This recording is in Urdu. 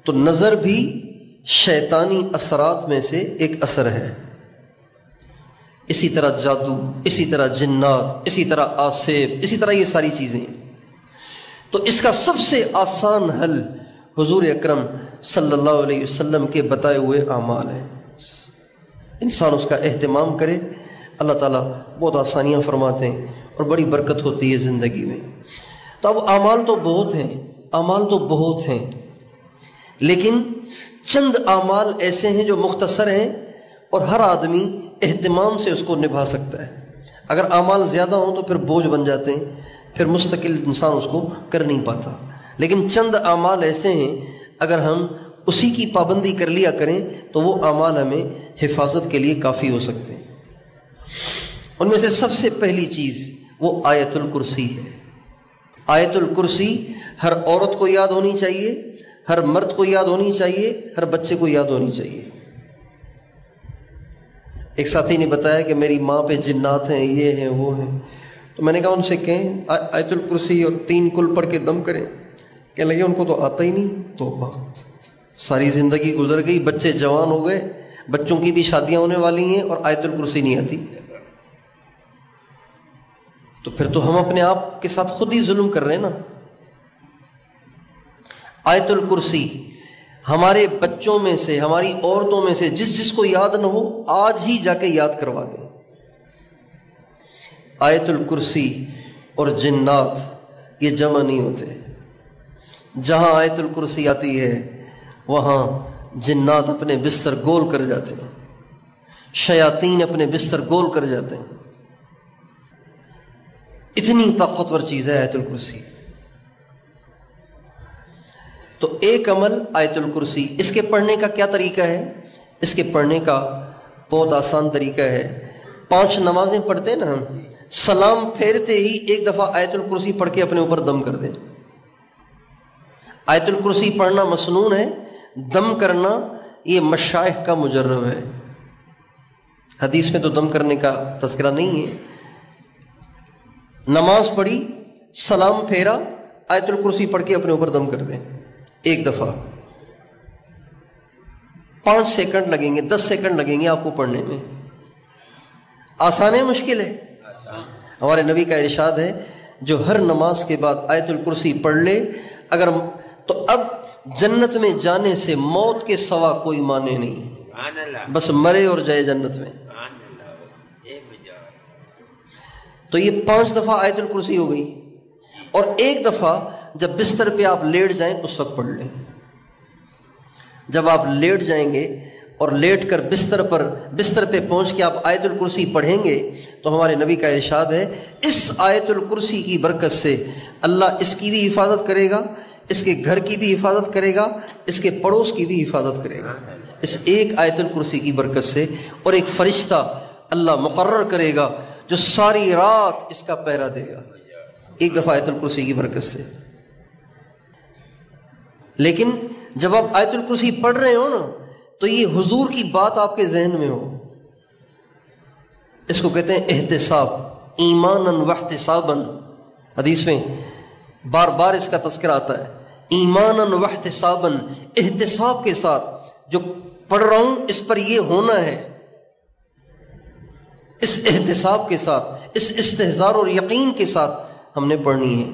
تو نظر بھی شیطانی اثرات میں سے ایک اثر ہے، اسی طرح جادو، اسی طرح جنات، اسی طرح آسیب، اسی طرح یہ ساری چیزیں۔ تو اس کا سب سے آسان حل حضور اکرم صلی اللہ علیہ وسلم کے بتائے ہوئے اعمال ہیں۔ انسان اس کا اہتمام کرے، اللہ تعالیٰ بہت آسانیاں فرماتے ہیں اور بڑی برکت ہوتی ہے زندگی میں۔ تو اب اعمال تو بہت ہیں، لیکن چند اعمال ایسے ہیں جو مختصر ہیں اور ہر آدمی اہتمام سے اس کو نبھا سکتا ہے۔ اگر اعمال زیادہ ہوں تو پھر بوجھ بن جاتے ہیں، پھر مستقل انسان اس کو کر نہیں پاتا۔ لیکن چند اعمال ایسے ہیں اگر ہم اسی کی پابندی کر لیا کریں تو وہ اعمال ہمیں حفاظت کے لیے کافی ہو سکتے ہیں۔ ان میں سے سب سے پہلی چیز وہ آیت الکرسی ہے۔ آیت الکرسی ہر عورت کو یاد ہونی چاہیے، ہر مرد کو یاد ہونی چاہیے، ہر بچے کو یاد ہونی چاہیے۔ ایک ساتھی نے بتایا کہ میری ماں پہ جنات ہیں، یہ ہیں وہ ہیں، تو میں نے کہا ان سے کہیں آیت الکرسی اور 3 کل پڑھ کے دم کریں۔ کہنے لگے ان کو تو آتا ہی نہیں۔ تو ساری زندگی گزر گئی، بچے جوان ہو گئے، بچوں کی بھی شادیاں ہونے والی ہیں اور آیت الکرسی نہیں آتی۔ تو پھر تو ہم اپنے آپ کے ساتھ خود ہی ظلم کر رہے ہیں نا۔ آیت الکرسی ہمارے بچوں میں سے، ہماری عورتوں میں سے جس کو یاد نہ ہو آج ہی جا کے یاد کروا دیں۔ آیت الکرسی اور جنات یہ جمع نہیں ہوتے۔ جہاں آیت الکرسی آتی ہے وہاں جنات اپنے بستر گول کر جاتے ہیں، شیاطین اپنے بستر گول کر جاتے ہیں۔ اتنی طاقتور چیز ہے آیت الکرسی۔ تو ایک عمل آیت الکرسی، اس کے پڑھنے کا کیا طریقہ ہے؟ اس کے پڑھنے کا بہت آسان طریقہ ہے۔ 5 نمازیں پڑھتے ہیں نا ہم، سلام پھیرتے ہی ایک دفعہ آیت الکرسی پڑھ کے اپنے اوپر دم کر دیں۔ آیت الکرسی پڑھنا مسنون ہے، دم کرنا یہ مشائخ کا مجرب ہے۔ حدیث میں تو دم کرنے کا تذکرہ نہیں ہے۔ نماز پڑھی، سلام پھیرا، آیت الکرسی پڑھ کے اپنے اوپر دم کر دیں ایک دفعہ۔ 5 سیکنڈ لگیں گے، 10 سیکنڈ لگیں گے آپ کو پڑھنے میں۔ آسان ہے مشکل ہے؟ ہمارے نبی کا ارشاد ہے جو ہر نماز کے بعد آیت الکرسی پڑھ لے اگر تو اب جنت میں جانے سے موت کے سوا کوئی معنی نہیں، بس مرے اور جائے جنت میں۔ تو یہ 5 دفعہ آیت الکرسی ہو گئی، اور ایک دفعہ جب بستر پہ آپ لیٹ جائیں اس وقت پڑھ لیں۔ جب آپ لیٹ جائیں گے اور لیٹ کر بستر پہ پہنچ کے آپ آیت الکرسی پڑھیں گے تو ہمارے نبی کا ارشاد ہے اس آیت الکرسی کی برکت سے اللہ اس کی بھی حفاظت کرے گا، اس کے گھر کی بھی حفاظت کرے گا، اس کے پڑوس کی بھی حفاظت کرے گا، اس ایک آیت الکرسی کی برکت سے۔ اور ایک فرشتہ اللہ مقرر کرے گا جو ساری رات اس کا پہرا دے گا، ایک دفعہ آیت الکرسی کی برکت سے۔ لیکن جب آپ آیت الکرسی پڑھ رہے ہو نا تو یہ حضور کی بات آپ کے ذہن میں ہو، اس کو کہتے ہیں احتساب، ایماناً واحتساباً۔ حدیث میں بار بار اس کا تذکرہ آتا ہے، ایماناً واحتساباً، احتساب کے ساتھ جو پڑھ رہا ہوں اس پر یہ ہونا ہے، اس احتساب کے ساتھ، اس استحضار اور یقین کے ساتھ ہم نے پڑھنی ہے۔